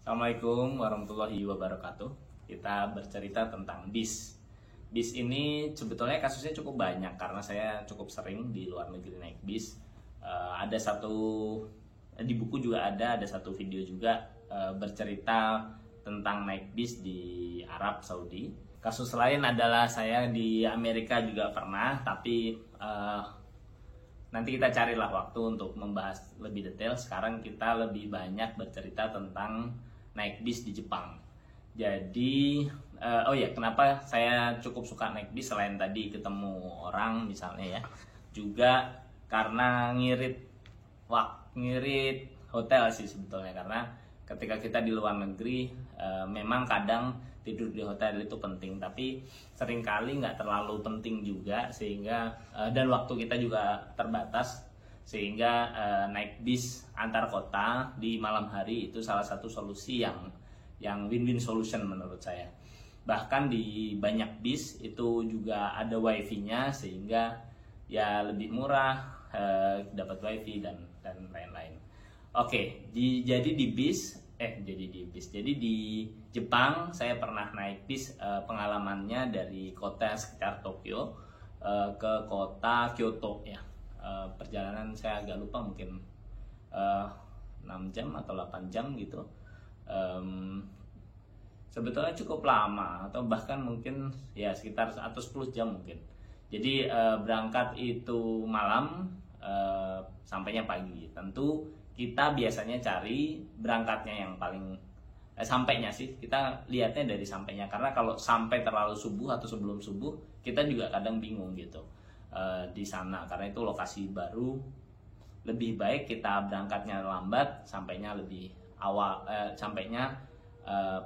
Assalamualaikum warahmatullahi wabarakatuh. Kita bercerita tentang bis. Bis ini sebetulnya kasusnya cukup banyak karena saya cukup sering di luar negeri naik bis. Ada satu di buku juga ada satu video juga bercerita tentang naik bis di Arab Saudi. Kasus lain adalah saya di Amerika juga pernah, tapi nanti kita carilah waktu untuk membahas lebih detail. Sekarang kita lebih banyak bercerita tentang naik bis di Jepang. Jadi, kenapa saya cukup suka naik bis selain tadi ketemu orang misalnya ya, juga karena ngirit hotel sih sebetulnya. Karena ketika kita di luar negeri, memang kadang tidur di hotel itu penting, tapi seringkali nggak terlalu penting juga, sehingga dan waktu kita juga terbatas, sehingga naik bis antar kota di malam hari itu salah satu solusi yang win-win solution menurut saya. Bahkan di banyak bis itu juga ada wifi-nya, sehingga ya lebih murah, dapat wifi dan lain-lain. Jadi di Jepang saya pernah naik bis, pengalamannya dari kota sekitar Tokyo ke kota Kyoto ya. Perjalanan saya agak lupa, mungkin 6 jam atau 8 jam gitu. Sebetulnya cukup lama, atau bahkan mungkin ya sekitar atau 10 jam mungkin. Jadi berangkat itu malam, sampainya pagi. Tentu kita biasanya cari berangkatnya yang paling sampainya sih, kita lihatnya dari sampainya, karena kalau sampai terlalu subuh atau sebelum subuh kita juga kadang bingung gitu di sana, karena itu lokasi baru. Lebih baik kita berangkatnya lambat, sampainya lebih awal, sampainya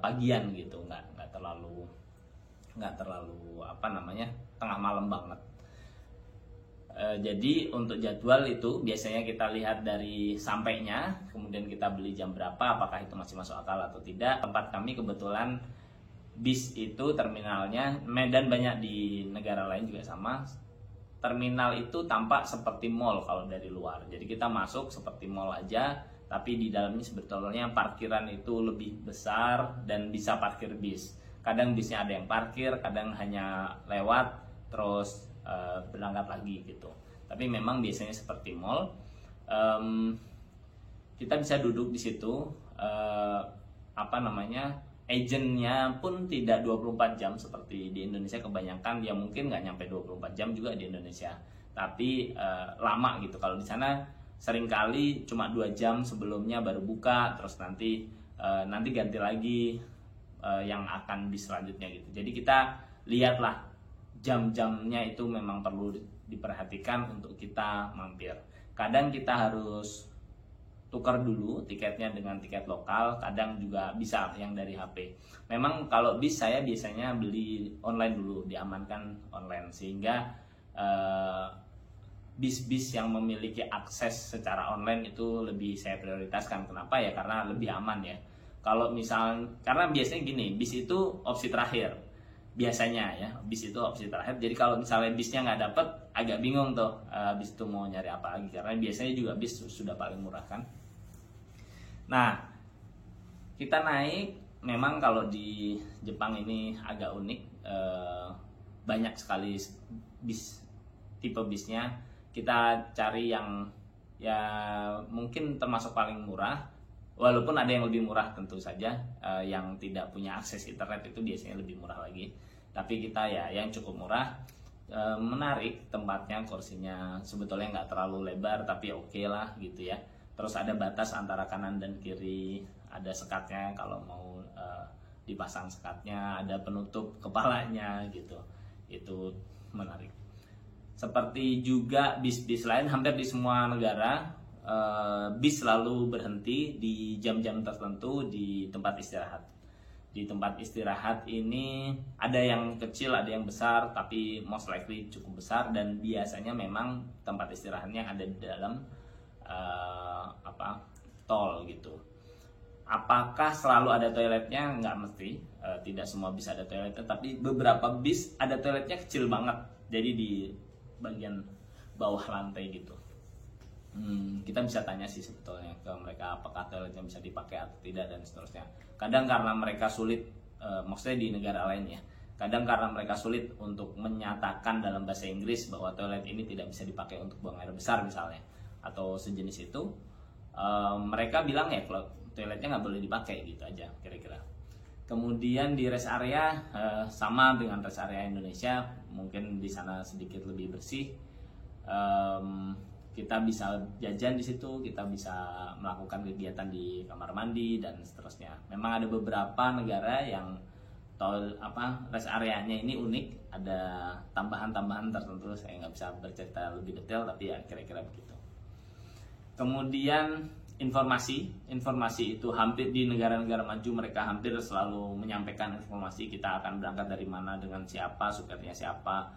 pagian gitu, nggak terlalu tengah malam banget. Jadi untuk jadwal itu biasanya kita lihat dari sampainya, kemudian kita beli jam berapa, apakah itu masih masuk akal atau tidak. Tempat kami kebetulan bis itu terminalnya, Medan banyak di negara lain juga sama, terminal itu tampak seperti mall kalau dari luar. Jadi kita masuk seperti mall aja, tapi di dalamnya sebetulnya parkiran itu lebih besar dan bisa parkir bis. Kadang bisnya ada yang parkir, kadang hanya lewat terus berangkat lagi gitu. Tapi memang biasanya seperti mall. Kita bisa duduk di situ. Agentnya pun tidak 24 jam seperti di Indonesia. Kebanyakan ya mungkin nggak nyampe 24 jam juga di Indonesia, tapi lama gitu. Kalau di sana seringkali cuma 2 jam sebelumnya baru buka, terus nanti ganti lagi yang akan bis selanjutnya gitu. Jadi kita lihatlah jam-jamnya itu memang perlu diperhatikan untuk kita mampir. Kadang kita harus tukar dulu tiketnya dengan tiket lokal, kadang juga bisa yang dari HP. Memang kalau bis saya biasanya beli online dulu, diamankan online, sehingga bis-bis yang memiliki akses secara online itu lebih saya prioritaskan. Kenapa ya? Karena lebih aman ya. Kalau karena biasanya gini, bis itu opsi terakhir. Biasanya ya, bis itu opsi terakhir. Jadi kalau misalnya bisnya nggak dapet, agak bingung tuh bis itu mau nyari apa lagi, karena biasanya juga bis sudah paling murah kan. Nah, kita naik, memang kalau di Jepang ini agak unik, banyak sekali bis, tipe bisnya. Kita cari yang ya mungkin termasuk paling murah, walaupun ada yang lebih murah tentu saja. Yang tidak punya akses internet itu biasanya lebih murah lagi, tapi kita ya yang cukup murah. Menarik tempatnya, kursinya sebetulnya nggak terlalu lebar, tapi oke lah gitu ya. Terus ada batas antara kanan dan kiri, ada sekatnya kalau mau dipasang sekatnya, ada penutup kepalanya gitu. Itu menarik. Seperti juga bis-bis lain, hampir di semua negara bis selalu berhenti di jam-jam tertentu di tempat istirahat. Di tempat istirahat ini ada yang kecil, ada yang besar, tapi most likely cukup besar, dan biasanya memang tempat istirahatnya ada di dalam tol gitu. Apakah selalu ada toiletnya? Nggak mesti, tidak semua bis ada toiletnya, tapi beberapa bis ada toiletnya kecil banget, jadi di bagian bawah lantai gitu. Kita bisa tanya sih sebetulnya ke mereka apakah toiletnya bisa dipakai atau tidak dan seterusnya. Kadang karena mereka sulit, maksudnya di negara lain ya, kadang karena mereka sulit untuk menyatakan dalam bahasa Inggris bahwa toilet ini tidak bisa dipakai untuk buang air besar misalnya, atau sejenis itu, mereka bilang ya kalau toiletnya nggak boleh dipakai gitu aja kira-kira. Kemudian di rest area sama dengan rest area Indonesia, mungkin di sana sedikit lebih bersih. Kita bisa jajan di situ, kita bisa melakukan kegiatan di kamar mandi dan seterusnya. Memang ada beberapa negara yang rest areanya ini unik, ada tambahan-tambahan tertentu. Saya nggak bisa bercerita lebih detail, tapi ya kira-kira begitu. Kemudian informasi itu hampir di negara-negara maju mereka hampir selalu menyampaikan informasi kita akan berangkat dari mana, dengan siapa, suketnya siapa,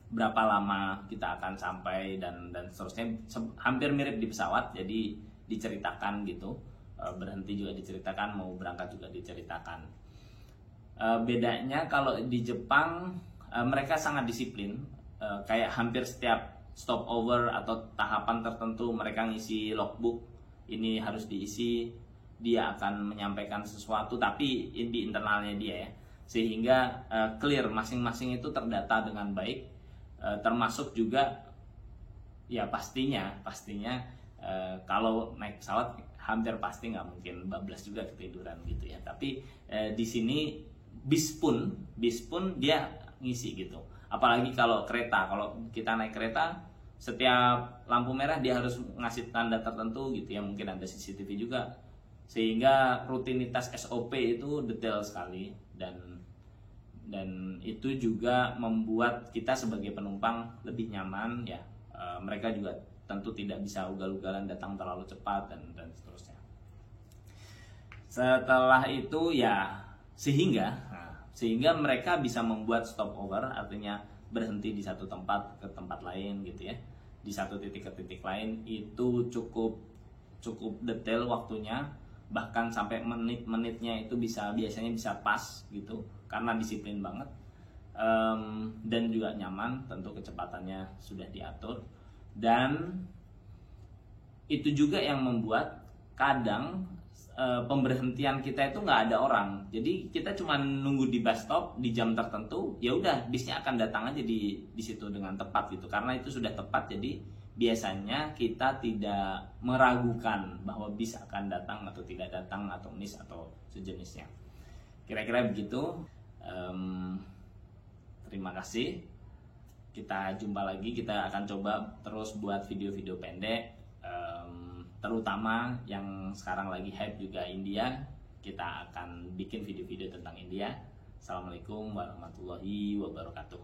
berapa lama kita akan sampai dan seterusnya. Hampir mirip di pesawat, jadi diceritakan gitu, berhenti juga diceritakan, mau berangkat juga diceritakan. Bedanya kalau di Jepang mereka sangat disiplin, kayak hampir setiap stopover atau tahapan tertentu mereka ngisi logbook, ini harus diisi, dia akan menyampaikan sesuatu tapi di internalnya dia ya, sehingga clear, masing-masing itu terdata dengan baik. Termasuk juga ya pastinya kalau naik pesawat hampir pasti nggak mungkin bablas juga ketiduran gitu ya, tapi di sini bis pun dia ngisi gitu. Apalagi kalau kereta, kalau kita naik kereta setiap lampu merah dia harus ngasih tanda tertentu gitu ya, mungkin ada CCTV juga, sehingga rutinitas SOP itu detail sekali dan itu juga membuat kita sebagai penumpang lebih nyaman ya. Mereka juga tentu tidak bisa ugal-ugalan datang terlalu cepat dan seterusnya. Setelah itu ya sehingga mereka bisa membuat stopover, artinya berhenti di satu tempat ke tempat lain gitu ya, di satu titik ke titik lain, itu cukup detail waktunya, bahkan sampai menit-menitnya itu biasanya bisa pas gitu karena disiplin banget, dan juga nyaman, tentu kecepatannya sudah diatur. Dan itu juga yang membuat kadang pemberhentian kita itu nggak ada orang, jadi kita cuma nunggu di bus stop di jam tertentu, ya udah bisnya akan datang aja di situ dengan tepat gitu, karena itu sudah tepat. Jadi biasanya kita tidak meragukan bahwa bis akan datang atau tidak datang, atau miss atau sejenisnya. Kira-kira begitu. Terima kasih. Kita jumpa lagi. Kita akan coba terus buat video-video pendek, terutama yang sekarang lagi hype juga India. Kita akan bikin video-video tentang India. Assalamualaikum warahmatullahi wabarakatuh.